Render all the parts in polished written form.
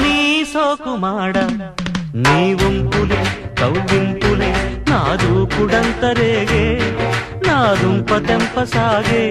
నీ సోకు మాడ నీ వంపులే కవ్వింపులే నా దూకుడంతరేగే నా దుంప తెంప సాగే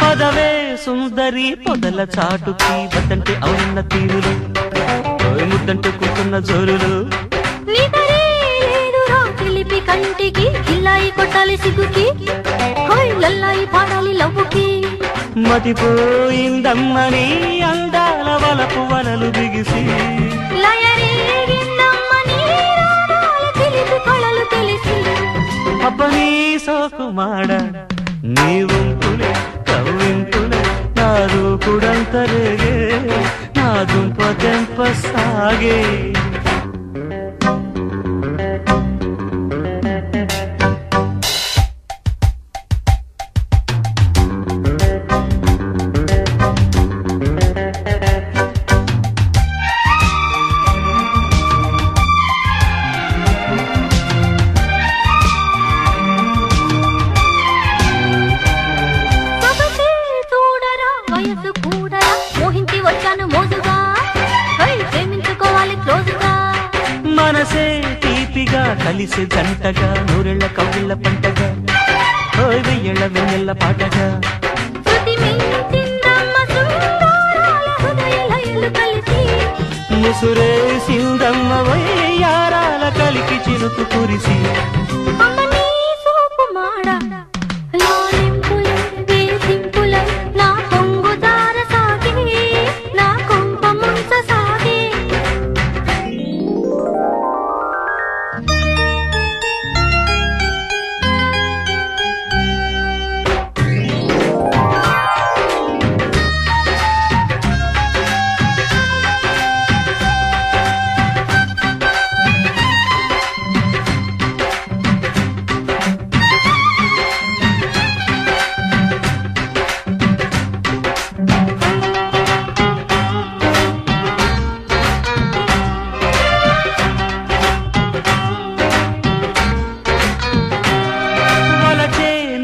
పదవే సుందరి పొదల చాటుకి వద్దంటే అవునన్న తీరులు ముద్దంటూ కూతున్న జోరులు తెలిపి కంటికి కిల్లాయి కొట్టాలి సిగ్గుకి లల్లాయి పాడాలి లవ్వుకి మతిపోయిందమ్మని అందాల వలపు వలలు బిగిసి అబ్బనీ సోకు మాడ నీ వంపులే కవ్వింపులే నా దూకుడంతరేగే నా దుంప తెంప సాగే మనసే తీపిగా కలిసి జంటగా నూరెళ్ళ కౌగిళ్ళ పంటగా వెయ్యేళ్ళ వెన్నెల్ల పాటగా ముసురేసిందమ్మ వయ్యారాల కలికి చిరుకు కురిసి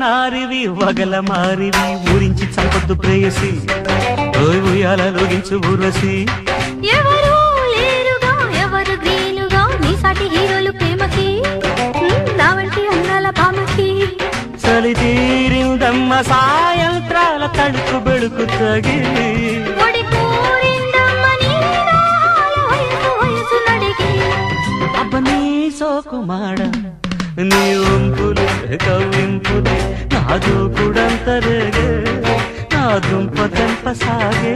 నారివి వగల మారివి ఊరించి చంపొద్దు ప్రేయసి ఉయ్యాలలోగించు ఊర్వశి ఎవరు లేరుగా ఎవరు గ్రీనుగా నీ సాటి హీరోలు ప్రేమకి నా వంటి అందాల భామకి చలి తీరిందమ్మ సాయంత్రాల తడుకు బెడుకు తగి అబ్బ నీ సోకు మాడ నీ వంపులే కవ్వింపులే నా దూకుడంతరేగే నా దుంప తెంప సాగే